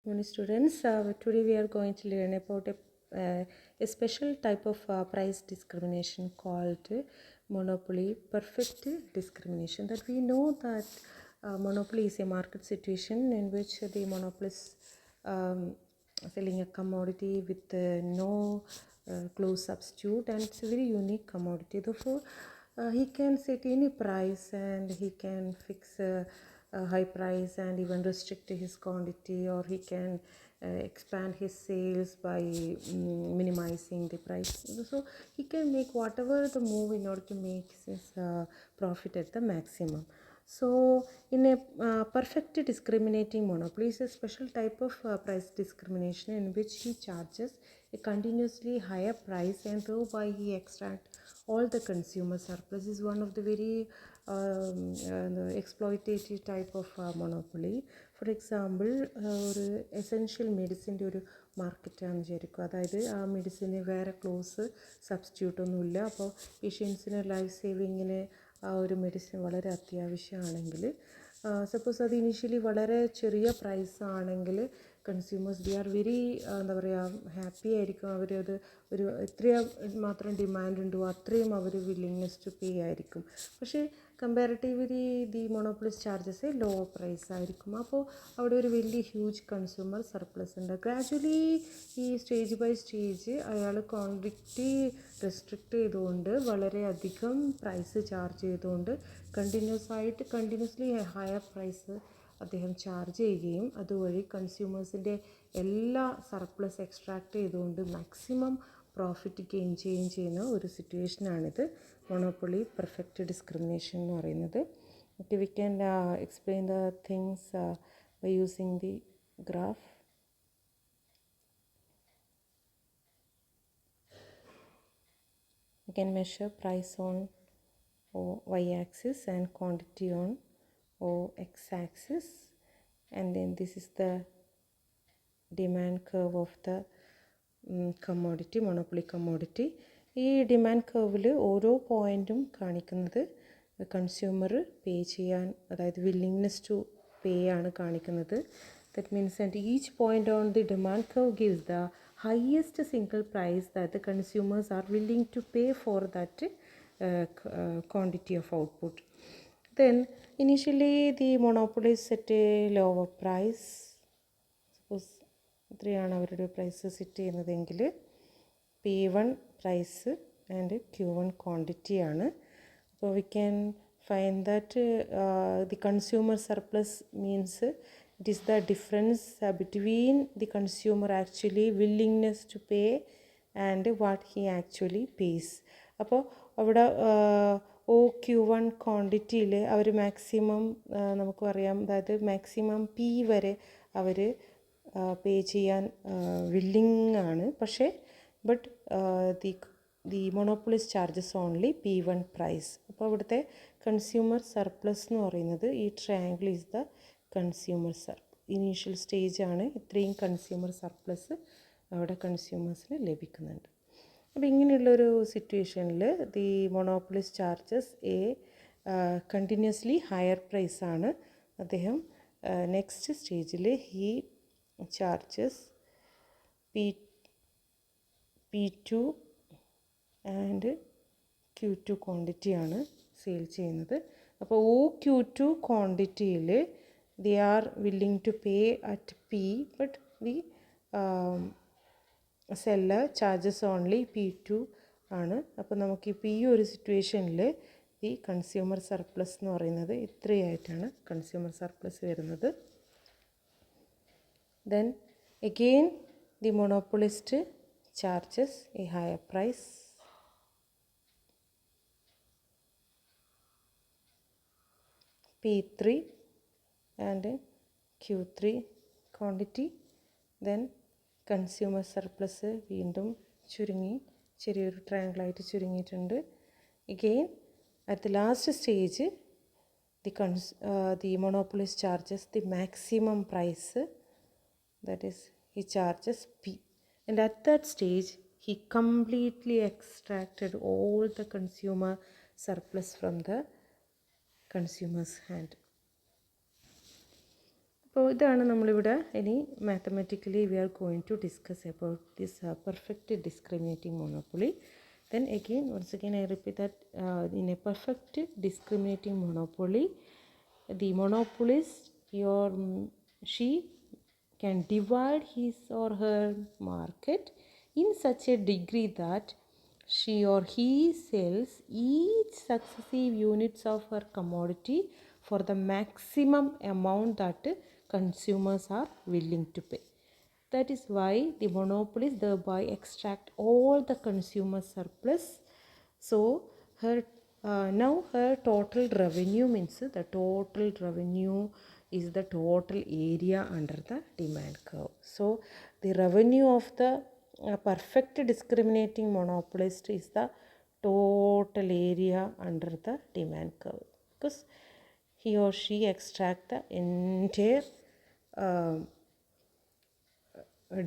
Many students, today we are going to learn about a special type of price discrimination called monopoly perfect discrimination. That we know that monopoly is a market situation in which the monopolist selling a commodity with no close substitute, and it's a very unique commodity. Therefore, he can set any price and he can fix a high price and even restrict his quantity, or he can expand his sales by minimizing the price. So he can make whatever the move in order to make his profit at the maximum. So in a perfect discriminating monopoly is a special type of price discrimination in which he charges a continuously higher price and thereby he extract all the consumer surplus. Is one of the very exploitative type of monopoly. For example, ഒരു essential മെഡിസിൻ്റെ ഒരു മാർക്കറ്റാണെന്ന് വിചാരിക്കുക. അതായത് ആ medicine വേറെ close substitute ഒന്നുമില്ല. അപ്പോൾ പേഷ്യൻസിന് life സേവിങ്ങിന് ആ ഒരു മെഡിസിൻ വളരെ അത്യാവശ്യമാണെങ്കിൽ, സപ്പോസ് അത് ഇനീഷ്യലി വളരെ ചെറിയ പ്രൈസ് ആണെങ്കിൽ കൺസ്യൂമേഴ്സ് ദി ആർ വെരി എന്താ പറയുക ഹാപ്പി ആയിരിക്കും. അവരത് ഒരു എത്രയും മാത്രം ഡിമാൻഡ് ഉണ്ടോ അത്രയും അവർ വില്ലിങ്നെസ് ടു പേ ആയിരിക്കും. പക്ഷേ comparatively the monopolist charges low price ആയിരിക്കും. അപ്പോൾ അവിടെ ഒരു വലിയ ഹ്യൂജ് കൺസ്യൂമർ സർപ്ലസ് ഉണ്ട്. ഗ്രാജുവലി ഈ സ്റ്റേജ് ബൈ സ്റ്റേജ് അയാൾ ക്വാണ്ടിറ്റി റെസ്ട്രിക്റ്റ് ചെയ്തുകൊണ്ട് വളരെയധികം പ്രൈസ് ചാർജ് ചെയ്തുകൊണ്ട് കണ്ടിന്യൂസ്ലി ഹയർ പ്രൈസ് അദ്ദേഹം ചാർജ് ചെയ്യുകയും അതുവഴി കൺസ്യൂമേഴ്സിൻ്റെ എല്ലാ സർപ്ലസ് എക്സ്ട്രാക്ട് ചെയ്തുകൊണ്ട് മാക്സിമം പ്രോഫിറ്റ് ഗെയിൻ ചെയ്യുന്ന ഒരു സിറ്റുവേഷനാണിത് മോണോപ്പൊളി പെർഫെക്റ്റ് ഡിസ്ക്രിമിനേഷൻ എന്ന് പറയുന്നത്. Okay, we can explain the things by using the graph. We can measure price on y-axis and quantity on x-axis, and then this is the demand curve of the commodity, monopoly commodity. ഈ demand കർവിൽ ഓരോ പോയിൻറ്റും കാണിക്കുന്നത് consumer പേ ചെയ്യാൻ, അതായത് willingness to pay ആണ് കാണിക്കുന്നത്. That means and each point on the demand curve gives the highest single price that the consumers are willing to pay for that quantity of output. Then initially the monopolists set a lower price. Suppose ഇത്രയാണ് അവരുടെ price set ചെയ്യുന്നതെങ്കിൽ P1 price and Q1 quantity ആണ്. അപ്പോൾ we can find that the consumer surplus means it is the difference between the consumer actually willingness to pay and what he actually pays. അപ്പോൾ അവിടെ OQ1 ക്വാണ്ടിറ്റിയിൽ അവർ maximum നമുക്ക് പറയാം, അതായത് maximum P വരെ അവർ പേ ചെയ്യാൻ വില്ലിങ് ആണ്. പക്ഷേ the monopolist charges only P1 price. അപ്പോൾ അവിടുത്തെ കൺസ്യൂമർ സർപ്ലസ് എന്ന് പറയുന്നത് ഈ triangle is the consumer initial stage ആണ്. ഇത്രയും കൺസ്യൂമർ സർപ്ലസ് അവിടെ കൺസ്യൂമേഴ്സിന് ലഭിക്കുന്നുണ്ട്. അപ്പോൾ ഇങ്ങനെയുള്ളൊരു സിറ്റുവേഷനിൽ the monopolist charges continuously higher പ്രൈസാണ്. അദ്ദേഹം നെക്സ്റ്റ് സ്റ്റേജിൽ he charges P2 and Q2 ക്വാണ്ടിറ്റിയാണ് സെയിൽ ചെയ്യുന്നത്. അപ്പോൾ OQ2 ക്വാണ്ടിറ്റിയിൽ they are willing to pay at P, but the seller charges only P2 ആണ്. അപ്പോൾ നമുക്ക് ഇപ്പോൾ ഈ ഒരു സിറ്റുവേഷനിൽ ഈ കൺസ്യൂമർ സർപ്ലസ് എന്ന് പറയുന്നത് ഇത്രയായിട്ടാണ് കൺസ്യൂമർ സർപ്ലസ് വരുന്നത്. Then again the monopolist charges a higher price. P3 and Q3 quantity. Then consumer surplus വീണ്ടും ചുരുങ്ങി, ചെറിയൊരു ട്രയാങ്കിളായിട്ട് ചുരുങ്ങിയിട്ടുണ്ട്. Again at the last stage the monopolist charges the maximum price, that is he charges P, and at that stage he completely extracted all the consumer surplus from the consumer's hand. അപ്പോൾ ഇതാണ് നമ്മളിവിടെ ഇനി mathematically we are going to discuss about this perfect discriminating monopoly. Then again, once again I repeat that in a perfect discriminating monopoly, the monopolist, he or she can divide his or her market in such a degree that she or he sells each successive units of her commodity for the maximum amount that consumers are willing to pay. That is why the monopolist thereby extract all the consumer surplus. So her now her total revenue means the total revenue is the total area under the demand curve. So the revenue of the perfect discriminating monopolist is the total area under the demand curve, because he or she extract the entire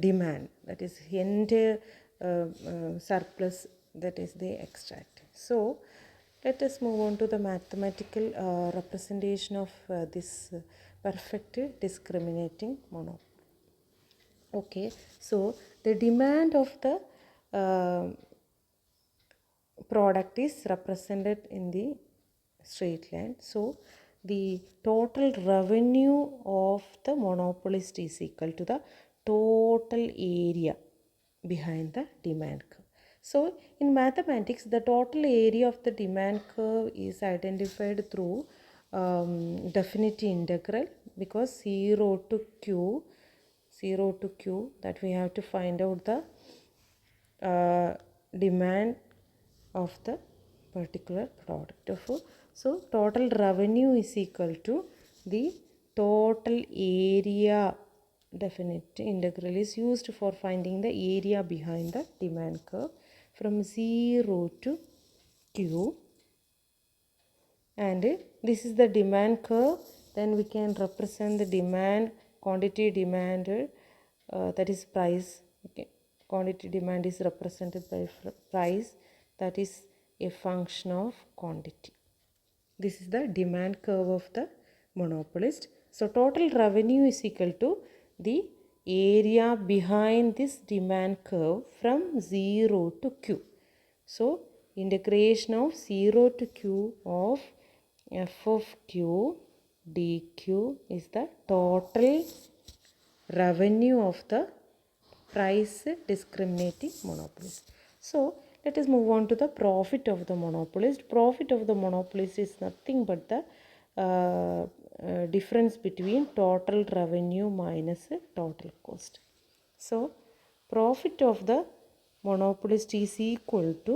demand, that is entire surplus, that is they extract. So let us move on to the mathematical representation of this perfect discriminating monopoly. Okay, so the demand of the product is represented in the straight line. So the total revenue of the monopolist is equal to the total area behind the demand curve. So in mathematics, the total area of the demand curve is identified through definite integral, because 0 to q that we have to find out the demand of the particular product. So total revenue is equal to the total area. Definite integral is used for finding the area behind the demand curve from 0 to q, and this is the demand curve. Then we can represent the demand, quantity demanded, that is price. Okay, quantity demand is represented by price, that is a function of quantity. This is the demand curve of the monopolist. So total revenue is equal to the area behind this demand curve from 0 to q. So integration of 0 to q of f of q dq is the total revenue of the price discriminating monopolist. So let us move on to the profit of the monopolist. Profit of the monopolist is nothing but the difference between total revenue minus total cost. So profit of the monopolist is equal to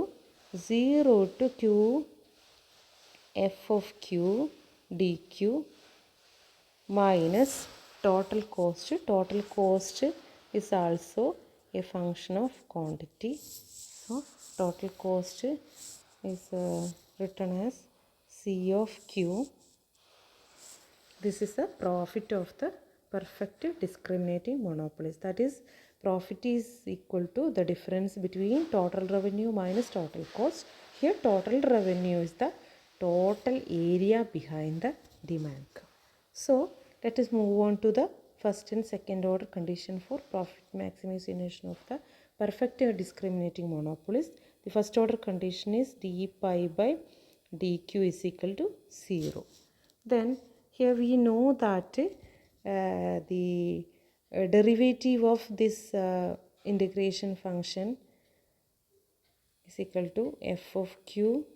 0 to q f of q dq minus total cost. Total cost is also a function of quantity. So total cost is written as C of q. This is the profit of the perfect discriminating monopolist. That is, profit is equal to the difference between total revenue minus total cost. Here total revenue is the total area behind the demand curve. So let us move on to the first and second order condition for profit maximization of the perfect discriminating monopolist. The first order condition is d pi by dq is equal to 0. Then here we know that the derivative of this integration function is equal to f of q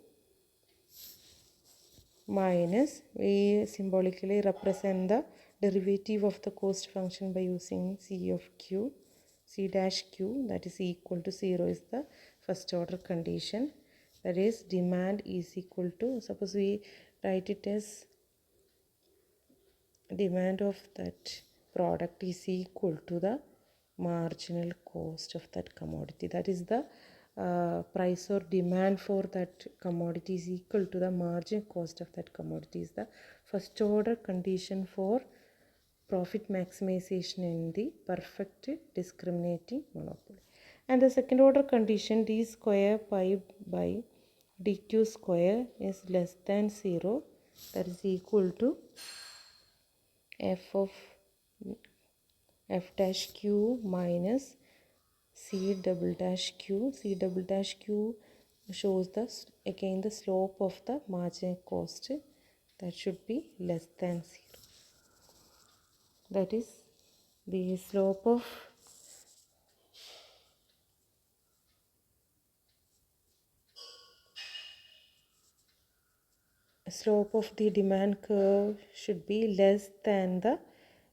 minus, we symbolically represent the derivative of the cost function by using c of q, c dash q, that is equal to 0 is the first order condition. That is, demand is equal to, suppose we write it as demand of that product is equal to the marginal cost of that commodity. That is, the price or demand for that commodity is equal to the margin cost of that commodity is the first order condition for profit maximization in the perfect discriminating monopoly. And the second order condition, d square pi by dq square is less than 0, that is equal to f of f dash q minus c double dash q. C double dash q shows the again the slope of the marginal cost, that should be less than 0. That is the slope of the demand curve should be less than the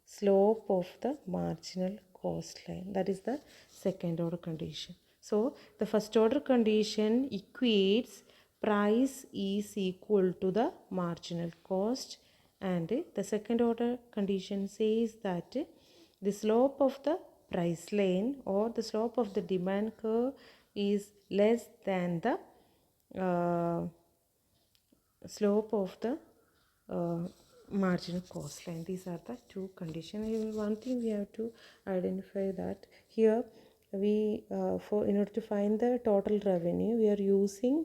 slope of the marginal cost line. That is the second order condition. So the first order condition equates price is equal to the marginal cost, and the second order condition says that the slope of the price line or the slope of the demand curve is less than the slope of the marginal cost line. These are the two conditions. One thing we have to identify that here we in order to find the total revenue, we are using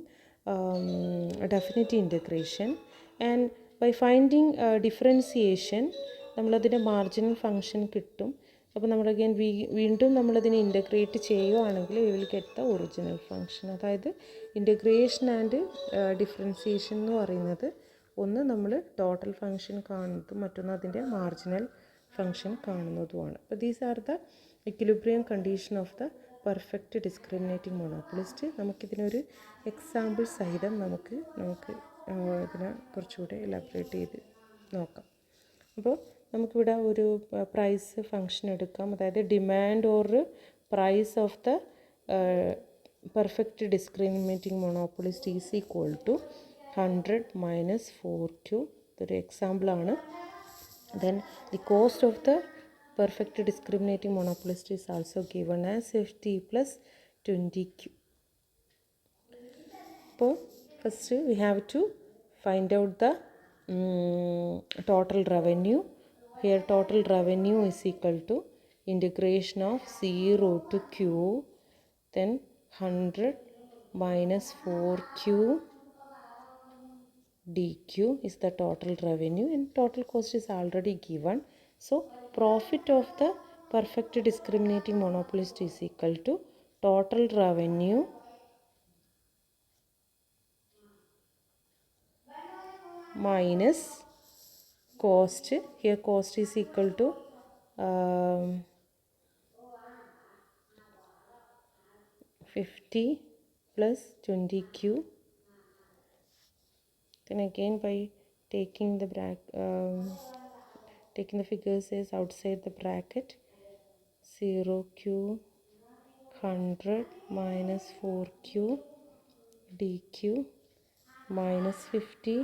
a definite integration, and by finding differentiation നമ്മളതിൻ്റെ marginal function കിട്ടും. അപ്പോൾ നമ്മൾ again വീണ്ടും നമ്മളതിനെ integrate ചെയ്യുകയാണെങ്കിൽ we will get the original function. അതായത് integration and differentiation എന്ന് പറയുന്നത് ഒന്ന് നമ്മൾ ടോട്ടൽ ഫംഗ്ഷൻ കാണുന്നതും മറ്റൊന്ന് അതിൻ്റെ മാർജിനൽ ഫംഗ്ഷൻ കാണുന്നതുമാണ്. അപ്പോൾ these are the equilibrium condition of the perfect discriminating monopolist. നമുക്കിതിനൊരു എക്സാമ്പിൾ സഹിതം നമുക്ക് ഇതിനെ കുറച്ചുകൂടെ എലാബറേറ്റ് ചെയ്ത് നോക്കാം. അപ്പോൾ നമുക്കിവിടെ ഒരു പ്രൈസ് ഫംഗ്ഷൻ എടുക്കാം. അതായത് demand or price of the perfect discriminating monopolist is equal to 100 minus 4q. ഇതൊരു എക്സാമ്പിളാണ്. Then the cost of the perfect discriminating monopolist is also given as 50 plus 20q. അപ്പോൾ first we have to find out the total revenue. Here total revenue is equal to integration of 0 to q, then 100 minus 4q dq is the total revenue, and total cost is already given. So profit of the perfect discriminating monopolist is equal to total revenue minus cost. Here cost is equal to 50 plus 20q. Then again by taking the taking the figures as outside the bracket, 0q 100 minus 4q dq minus 50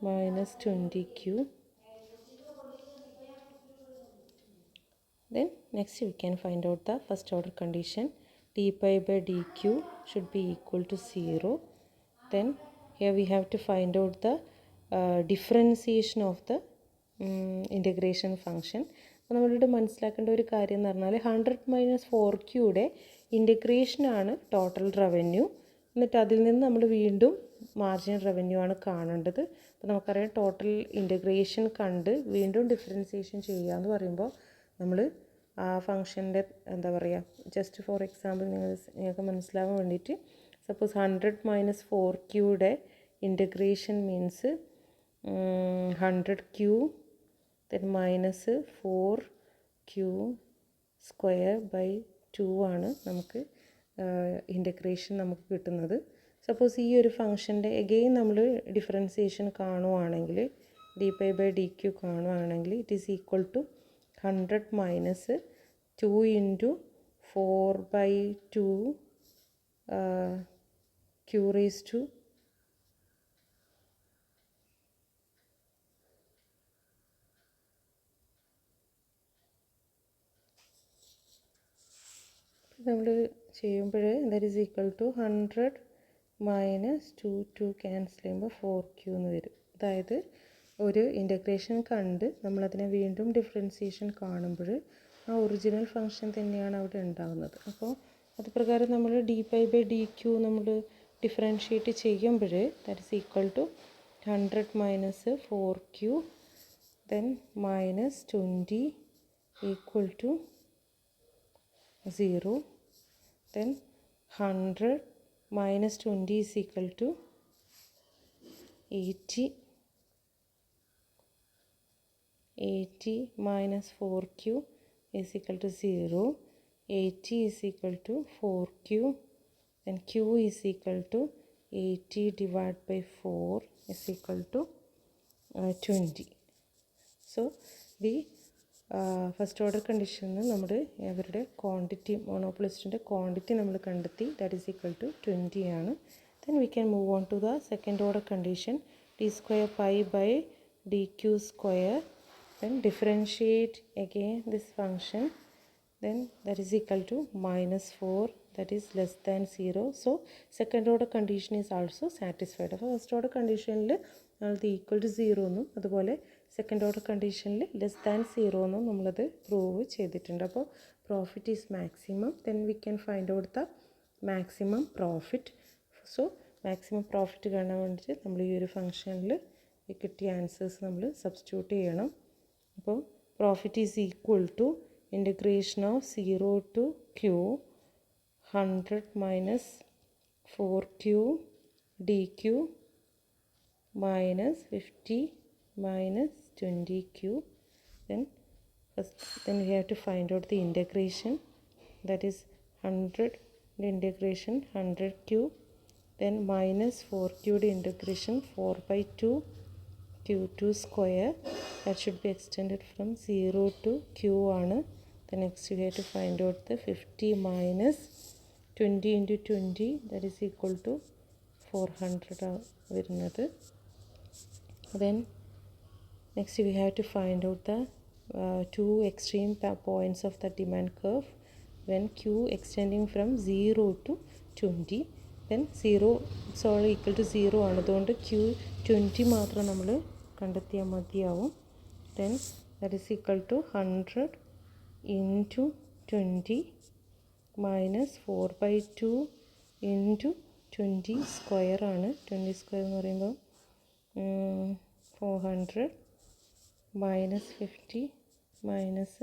minus 20q. Then next we can find out the first order condition. d pi by dq should be equal to 0. Then here we have to find out the differentiation of the integration function. അപ്പോൾ നമ്മളിവിടെ മനസ്സിലാക്കേണ്ട ഒരു കാര്യം എന്ന് പറഞ്ഞാൽ 100 minus 4q ഇൻ്റഗ്രേഷനാണ് total revenue. എന്നിട്ട് അതിൽ നിന്ന് നമ്മൾ വീണ്ടും മാർജിനൽ റവന്യൂ ആണ് കാണേണ്ടത്. അപ്പോൾ നമുക്കറിയാം ടോട്ടൽ ഇൻ്റഗ്രേഷൻ കണ്ട് വീണ്ടും ഡിഫറൻസിയേഷൻ ചെയ്യുക എന്ന് പറയുമ്പോൾ നമ്മൾ ആ ഫംഗ്ഷൻ്റെ എന്താ പറയുക, ജസ്റ്റ് ഫോർ എക്സാമ്പിൾ നിങ്ങൾക്ക് മനസ്സിലാവാൻ വേണ്ടിയിട്ട്, suppose 100 minus 4q integration means 100q then minus 4q square by 2 ആണ് നമുക്ക് ഇൻ്റഗ്രേഷൻ നമുക്ക് കിട്ടുന്നത്. സപ്പോസ് ഈ ഒരു ഫംഗ്ഷൻ്റെ എഗെയിൻ നമ്മൾ ഡിഫറൻസിയേഷൻ കാണുവാണെങ്കിൽ, d pi by D q കാണുവാണെങ്കിൽ it is equal to 100 minus 2 into 4/2 q raised to നമ്മൾ ചെയ്യുമ്പോൾ that is equal to 100 minus 2 cancel ചെയ്യുമ്പോൾ 4q എന്ന് വരും. അതായത് ഒരു ഇൻ്റഗ്രേഷൻ കണ്ട് നമ്മളതിനെ വീണ്ടും ഡിഫറൻസിയേഷൻ കാണുമ്പോൾ ആ ഒറിജിനൽ ഫംഗ്ഷൻ തന്നെയാണ് അവിടെ ഉണ്ടാകുന്നത്. അപ്പോൾ അതുപ്രകാരം നമ്മൾ D pi by D Q നമ്മൾ ഡിഫറൻഷിയേറ്റ് ചെയ്യുമ്പോൾ that is equal to 100 minus 4q then minus 20 equal to 0. Then 100 minus 20 is equal to 80. 80 minus 4q is equal to 0. 80 is equal to 4q. Then q is equal to 80 divided by 4 is equal to 20. So the first order കണ്ടീഷനിൽ നമ്മൾ അവരുടെ quantity മോണോപ്പൊളിസ്റ്റിൻ്റെ quantity നമ്മൾ കണ്ടെത്തി, that is equal to 20 ആണ്. Then we can move on to the second order condition, d square pi by dq square. Then differentiate again this function, then that is equal to -4, that is less than 0. So second order condition is also satisfied. അപ്പോൾ first order കണ്ടീഷനിൽ അത് equal to 0 എന്നും അതുപോലെ second order കണ്ടീഷനിൽ less than 0 എന്നും നമ്മളത് prove ചെയ്തിട്ടുണ്ട്. അപ്പോൾ profit is maximum. Then we can find out the maximum profit. So maximum profit കാണാൻ വേണ്ടിയിട്ട് നമ്മൾ ഈ ഒരു ഫംഗ്ഷനിൽ കിട്ടിയ ആൻസേഴ്സ് നമ്മൾ സബ്സ്റ്റിറ്റ്യൂട്ട് ചെയ്യണം. അപ്പോൾ profit is equal to integration of 0 to q 100 minus 4q dq minus 50 minus 20q. Then we have to find out the integration, that is 100 the integration 100q, then minus 4q the integration 4 by 2 q2 square, that should be extended from 0 to q ആണ്. The next we have to find out the 50 minus 20 into 20, that is equal to 400 വരുന്നത്. Then next we have to find out the two extreme points of the demand curve when q extending from 0 to 20. Then 0 it's all equal to 0 ആണ്, അതുകൊണ്ട് q 20 മാത്രം നമ്മൾ കണ്ടെത്തിയാൽ മതിയാവും. Then that is equal to 100 into 20 minus 4 by 2 into 20 square ആണ്. 20 square എന്ന് പറയുമ്പോൾ 400 minus 50 minus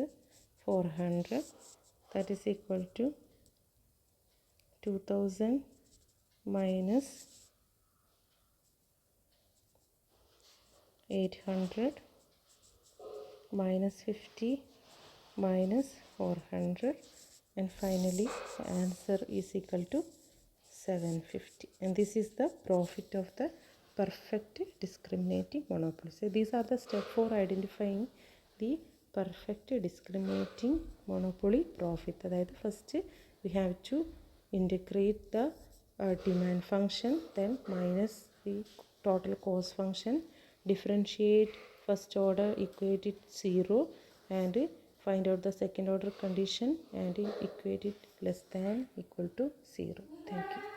400, that is equal to 2000 minus 800 minus 50 minus 400, and finally answer is equal to 750. And this is the profit of the perfect discriminating monopoly. So these are the steps for identifying the perfect discriminating monopoly profit. അതായത് first we have to integrate the demand function, then minus the total cost function, differentiate first order, equate it 0, and find out the second order condition and equate it less than equal to 0. Thank you.